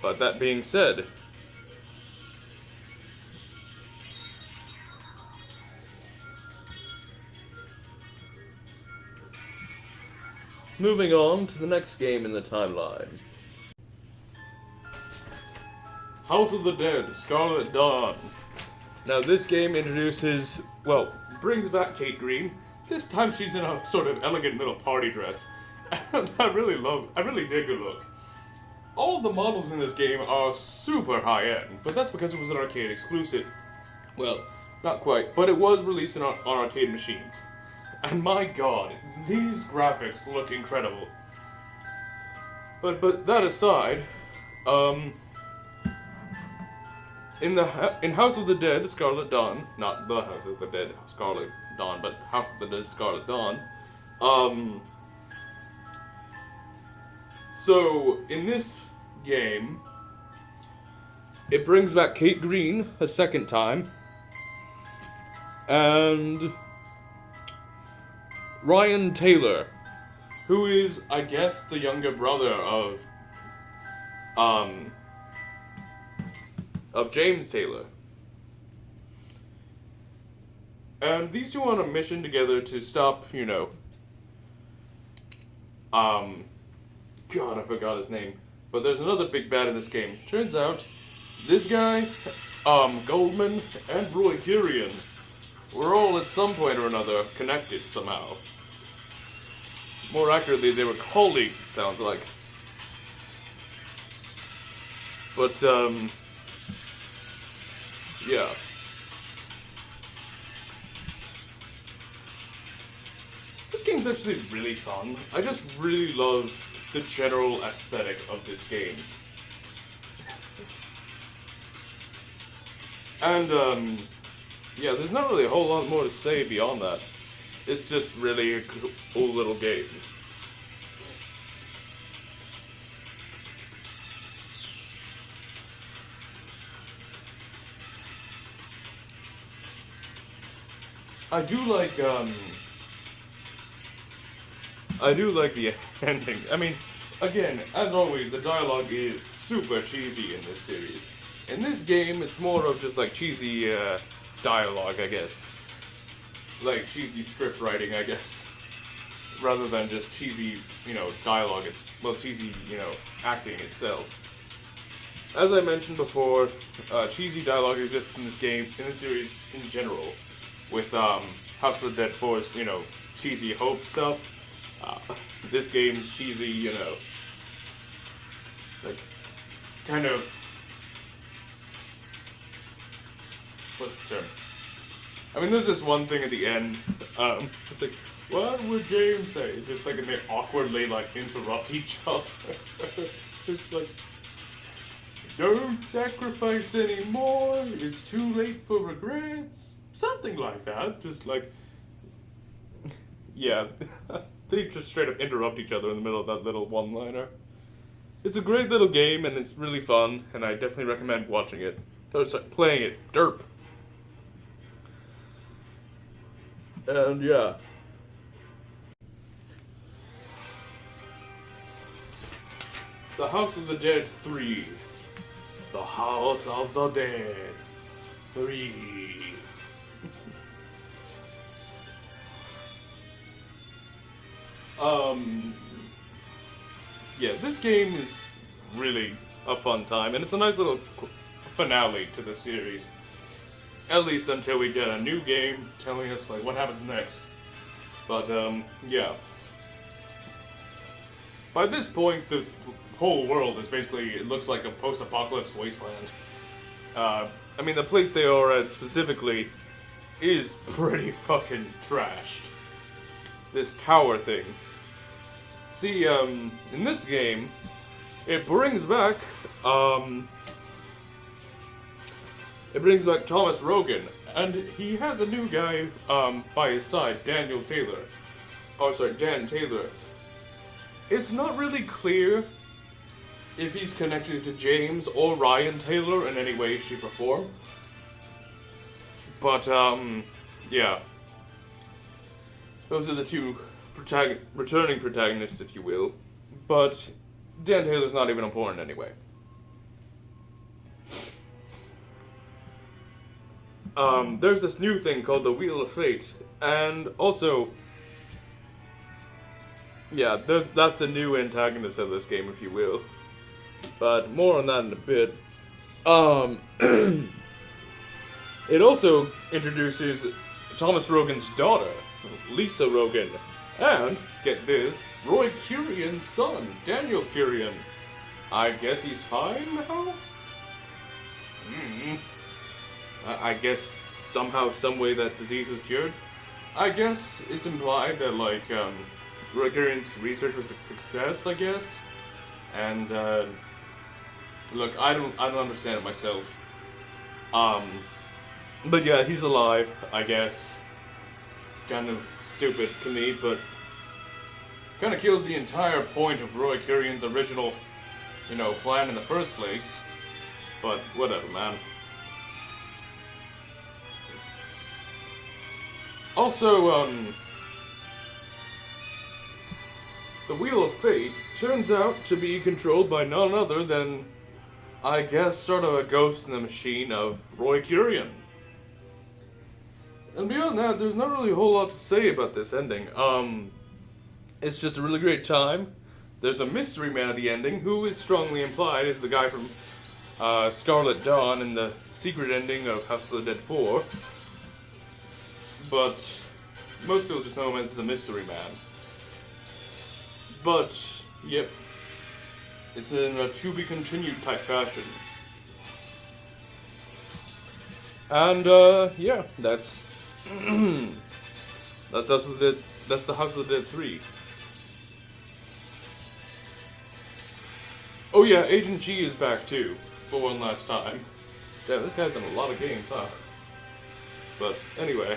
But that being said, moving on to the next game in the timeline. House of the Dead, Scarlet Dawn. Now this game introduces, brings back Kate Green. This time she's in a sort of elegant little party dress. And I really dig her look. All of the models in this game are super high-end, but that's because it was an arcade exclusive. Well, not quite, but it was released on arcade machines. And my god, these graphics look incredible. But that aside, in House of the Dead, Scarlet Dawn, not the House of the Dead, Scarlet Dawn, but House of the Dead, Scarlet Dawn, so in this game, it brings back Kate Green a second time, and Ryan Taylor, who is, I guess, the younger brother of James Taylor. And these two are on a mission together to stop, God, I forgot his name. But there's another big bad in this game. Turns out, this guy, Goldman, and Roy Kirian were all at some point or another connected somehow. More accurately, they were colleagues, it sounds like. But, yeah. This game's actually really fun. I just really love the general aesthetic of this game. And, yeah, there's not really a whole lot more to say beyond that. It's just really a cool little game. I do like the ending. I mean, again, as always, the dialogue is super cheesy in this series. In this game, it's more of just like cheesy dialogue, I guess. Like cheesy script writing, I guess. Rather than just cheesy, dialogue. Cheesy, acting itself. As I mentioned before, cheesy dialogue exists in this game, in this series in general. With House of the Dead 4's, cheesy hope stuff. This game's cheesy, like, kind of, what's the term? I mean, there's this one thing at the end, it's like, what would James say? Just like, and they awkwardly, interrupt each other. It's like, don't sacrifice anymore, it's too late for regrets. Something like that, just like, yeah, they just straight up interrupt each other in the middle of that little one-liner. It's a great little game, and it's really fun, and I definitely recommend watching it. Or playing it. Derp. And yeah. The House of the Dead 3. The House of the Dead 3. Yeah, this game is really a fun time, and it's a nice little finale to the series. At least until we get a new game telling us, what happens next. But, yeah. By this point, the whole world is basically, it looks like a post-apocalypse wasteland. I mean, the place they are at specifically is pretty fucking trashed. this tower thing. See, in this game, it brings back Thomas Rogan, and he has a new guy by his side, Dan Taylor. It's not really clear if he's connected to James or Ryan Taylor in any way, shape, or form. But, yeah. Those are the two returning protagonists, if you will. But Dan Taylor's not even important anyway. There's this new thing called the Wheel of Fate, and also, yeah, that's the new antagonist of this game, if you will. But more on that in a bit. It also introduces Thomas Rogan's daughter, Lisa Rogan, and, get this, Roy Curion's son, Daniel Curion. I guess he's fine now? I guess somehow, some way that disease was cured. I guess it's implied that, like, Roy Curion's research was a success, I guess. And, look, I don't understand it myself. But yeah, he's alive, I guess. Kind of stupid to me, but kind of kills the entire point of Roy Curion's original, plan in the first place. But whatever, man. Also, the Wheel of Fate turns out to be controlled by none other than, I guess, sort of a ghost in the machine of Roy Curion. And beyond that, there's not really a whole lot to say about this ending. It's just a really great time. There's a mystery man at the ending, who is strongly implied is the guy from Scarlet Dawn in the secret ending of House of the Dead 4. But most people just know him as the Mystery Man. But, yep, it's in a to-be-continued type fashion. And, yeah, that's that's the House of the Dead 3. Oh yeah, Agent G is back too, for one last time. Damn, this guy's in a lot of games, huh? But, anyway.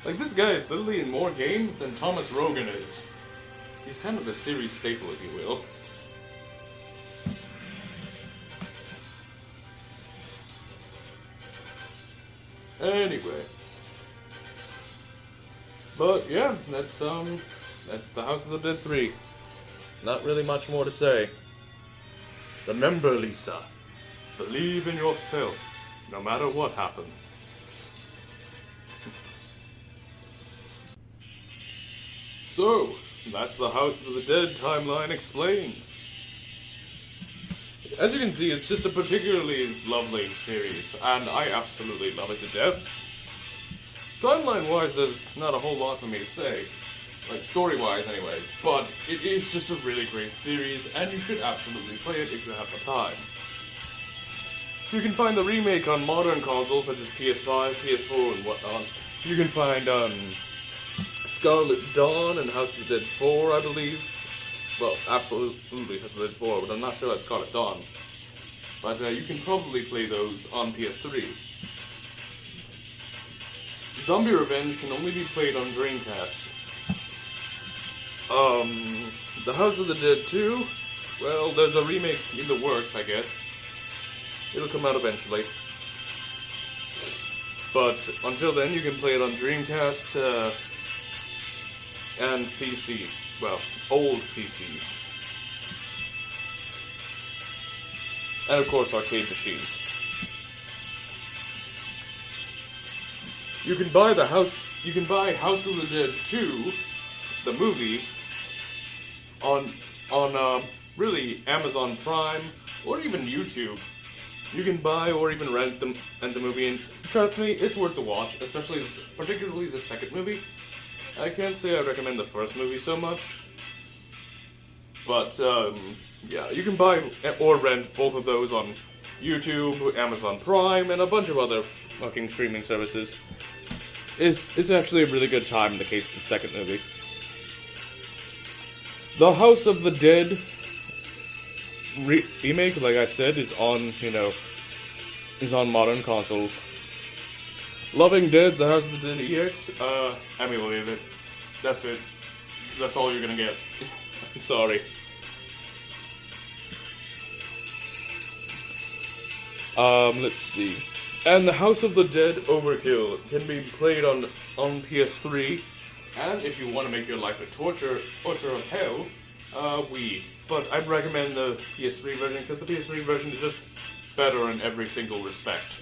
Like, this guy is literally in more games than Thomas Rogan is. He's kind of a series staple, if you will. Anyway. But, yeah, that's the House of the Dead 3. Not really much more to say. Remember, Lisa, believe in yourself, no matter what happens. So, that's the House of the Dead timeline explained. As you can see, it's just a particularly lovely series, and I absolutely love it to death. Timeline-wise, there's not a whole lot for me to say, like story-wise anyway, but it is just a really great series, and you should absolutely play it if you have the time. You can find the remake on modern consoles such as PS5, PS4, and whatnot. You can find, Scarlet Dawn and House of the Dead 4, I believe. Well, absolutely House of the Dead 4, but I'm not sure about Scarlet Dawn. But you can probably play those on PS3. Zombie Revenge can only be played on Dreamcast. The House of the Dead 2, well, there's a remake in the works, I guess. It'll come out eventually. But until then, you can play it on Dreamcast, and PC. Well, old PCs. And of course, arcade machines. You can buy House of the Dead 2, the movie, on really Amazon Prime, or even YouTube. You can buy or even rent the movie, and trust me, it's worth the watch, particularly the second movie. I can't say I recommend the first movie so much, but yeah, you can buy or rent both of those on YouTube, Amazon Prime, and a bunch of other fucking streaming services. It's actually a really good time in the case of the second movie. The House of the Dead remake, like I said, is on, is on modern consoles. Loving Dead's The House of the Dead EX, emulate it. That's it. That's all you're gonna get. I'm sorry. Let's see. And The House of the Dead Overkill can be played on PS3. And if you want to make your life a torture of hell, Wii. But I'd recommend the PS3 version because the PS3 version is just better in every single respect.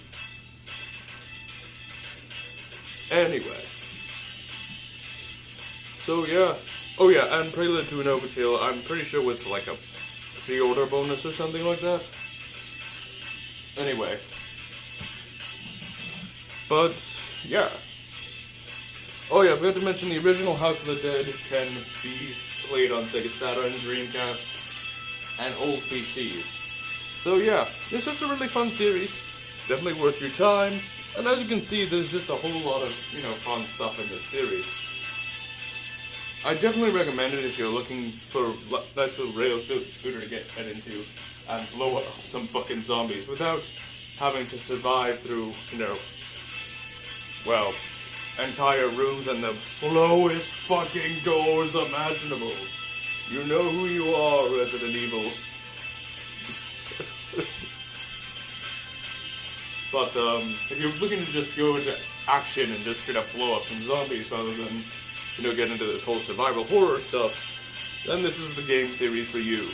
Anyway. So yeah. Oh yeah, and Prelude to an Overkill, I'm pretty sure was like a pre-order bonus or something like that. Anyway. But, yeah. Oh yeah, I forgot to mention the original House of the Dead can be played on Sega Saturn, Dreamcast, and old PCs. So yeah, it's just a really fun series. Definitely worth your time. And as you can see, there's just a whole lot of, fun stuff in this series. I definitely recommend it if you're looking for a nice little rail shooter to get into and blow up some fucking zombies without having to survive through, well, entire rooms and the slowest fucking doors imaginable. You know who you are, Resident Evil. But, if you're looking to just go into action and just straight up blow up some zombies rather than, get into this whole survival horror stuff, then this is the game series for you.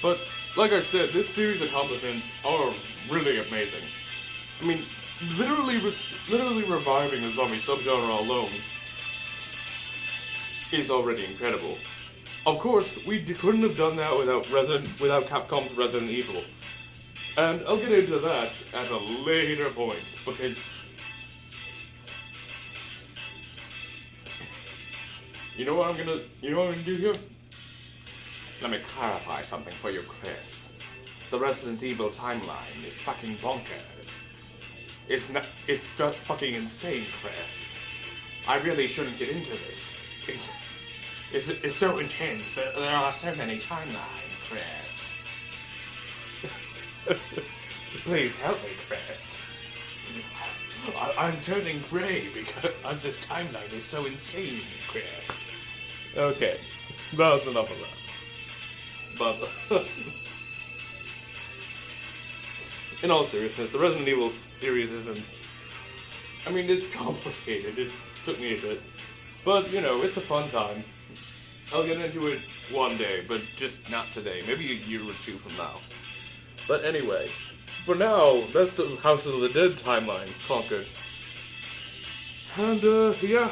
But, like I said, this series' accomplishments are really amazing. I mean, literally reviving the zombie subgenre alone is already incredible. Of course, we couldn't have done that without Capcom's Resident Evil. And I'll get into that at a later point, because you know what I'm gonna do here? Let me clarify something for you, Chris. The Resident Evil timeline is fucking bonkers. It's just fucking insane, Chris. I really shouldn't get into this. It's so intense that there are so many timelines, Chris. Please help me, Chris. I'm turning grey because this timeline is so insane, Chris. Okay, that's enough of that. But, in all seriousness, the Resident Evil series isn't... I mean, it's complicated. It took me a bit. But, it's a fun time. I'll get into it one day, but just not today. Maybe a year or two from now. But anyway, for now, that's the House of the Dead timeline conquered. And, yeah.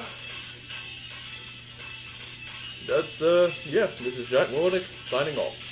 That's, this is Jack Wardick, signing off.